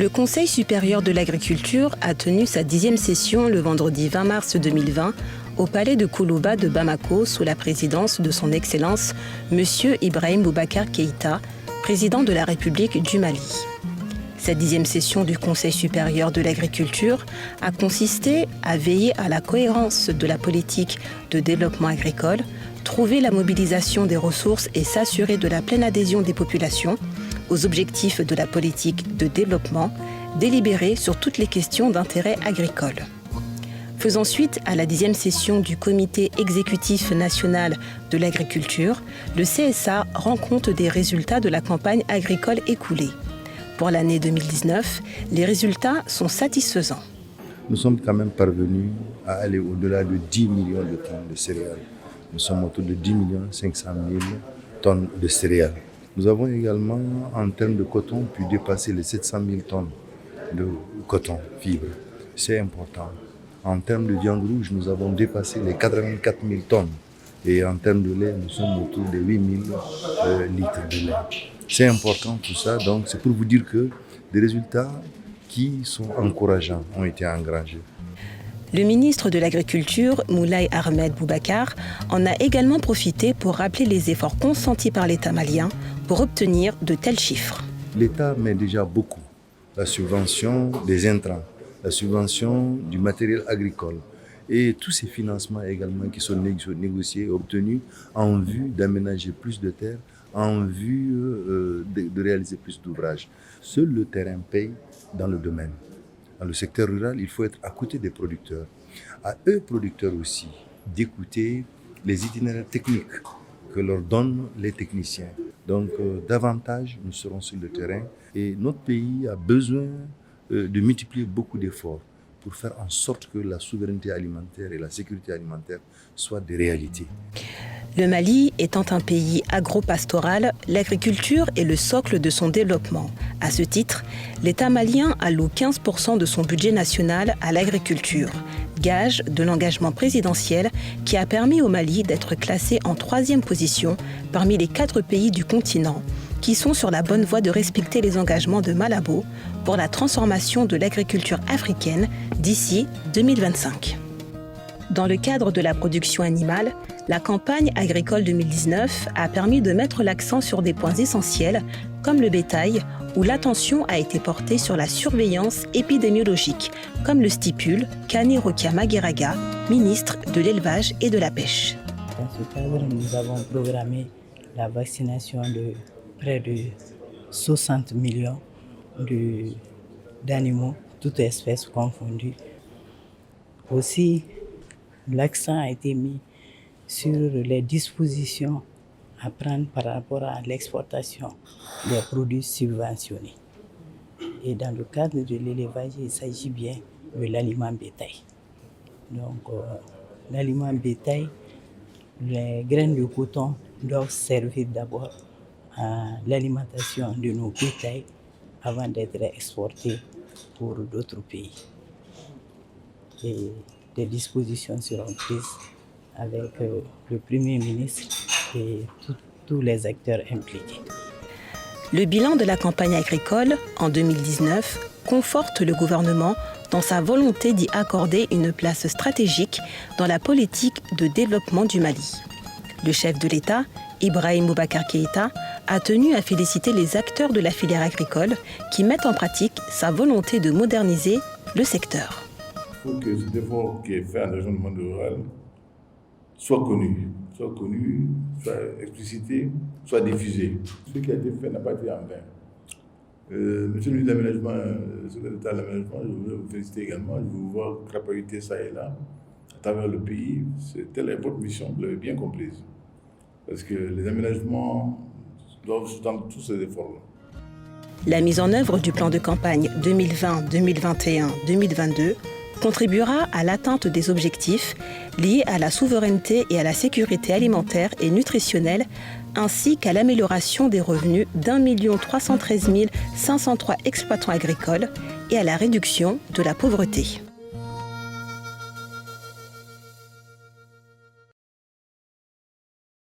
Le Conseil supérieur de l'agriculture a tenu sa 10e session le vendredi 20 mars 2020 au palais de Koulouba de Bamako sous la présidence de son Excellence M. Ibrahim Boubacar Keïta, président de la République du Mali. Cette 10e session du Conseil supérieur de l'agriculture a consisté à veiller à la cohérence de la politique de développement agricole, trouver la mobilisation des ressources et s'assurer de la pleine adhésion des populations aux objectifs de la politique de développement, délibérer sur toutes les questions d'intérêt agricole. Faisant suite à la 10e session du Comité exécutif national de l'agriculture, le CSA rend compte des résultats de la campagne agricole écoulée. Pour l'année 2019, les résultats sont satisfaisants. Nous sommes quand même parvenus à aller au-delà de 10 millions de tonnes de céréales. Nous sommes autour de 10 500 000 tonnes de céréales. Nous avons également, en termes de coton, pu dépasser les 700 000 tonnes de coton, fibre. C'est important. En termes de viande rouge, nous avons dépassé les 84 000 tonnes. Et en termes de lait, nous sommes autour de 8 000 litres de lait. C'est important tout ça, donc c'est pour vous dire que des résultats qui sont encourageants ont été engrangés. Le ministre de l'Agriculture, Moulay Ahmed Boubacar, en a également profité pour rappeler les efforts consentis par l'État malien pour obtenir de tels chiffres. L'État met déjà beaucoup. La subvention des intrants, la subvention du matériel agricole et tous ces financements également qui sont négociés et obtenus en vue d'aménager plus de terres, en vue de réaliser plus d'ouvrages. Seul le terrain paye dans le domaine. Dans le secteur rural, il faut être à côté des producteurs. À eux, producteurs aussi, d'écouter les itinéraires techniques que leur donnent les techniciens. Donc, davantage, nous serons sur le terrain et notre pays a besoin de multiplier beaucoup d'efforts pour faire en sorte que la souveraineté alimentaire et la sécurité alimentaire soient des réalités. Le Mali étant un pays agro-pastoral, l'agriculture est le socle de son développement. À ce titre, l'État malien alloue 15% de son budget national à l'agriculture, gage de l'engagement présidentiel qui a permis au Mali d'être classé en 3e position parmi les 4 pays du continent qui sont sur la bonne voie de respecter les engagements de Malabo pour la transformation de l'agriculture africaine d'ici 2025. Dans le cadre de la production animale, la campagne agricole 2019 a permis de mettre l'accent sur des points essentiels, comme le bétail, où l'attention a été portée sur la surveillance épidémiologique, comme le stipule Kani Rokia Magueraga, ministre de l'Élevage et de la Pêche. Dans ce cadre, nous avons programmé la vaccination de près de 60 millions d'animaux, toutes espèces confondues. Aussi, l'accent a été mis sur les dispositions à prendre par rapport à l'exportation des produits subventionnés. Et dans le cadre de l'élevage, il s'agit bien de l'aliment bétail. Donc, l'aliment bétail, les graines de coton doivent servir d'abord à l'alimentation de nos bétails avant d'être exportés pour d'autres pays. Et des dispositions seront prises avec le Premier ministre et tous les acteurs impliqués. Le bilan de la campagne agricole en 2019 conforte le gouvernement dans sa volonté d'y accorder une place stratégique dans la politique de développement du Mali. Le chef de l'État, Ibrahim Boubacar Keïta, a tenu à féliciter les acteurs de la filière agricole qui mettent en pratique sa volonté de moderniser le secteur. Il faut que cet effort qui est fait en région du monde rural soit connu, soit explicité, soit diffusé. Ce qui a été fait n'a pas été en vain. Monsieur le ministre de l'Aménagement, le secrétaire d'État de l'Aménagement, je voudrais vous féliciter également. Je vous vois crapahuter ça et là, à travers le pays. Telle est votre mission, vous l'avez bien comprise. Parce que les aménagements doivent sous-tendre tous ces efforts-là. La mise en œuvre du plan de campagne 2020, 2021, 2022 contribuera à l'atteinte des objectifs liés à la souveraineté et à la sécurité alimentaire et nutritionnelle, ainsi qu'à l'amélioration des revenus d'1 313 503 exploitants agricoles et à la réduction de la pauvreté.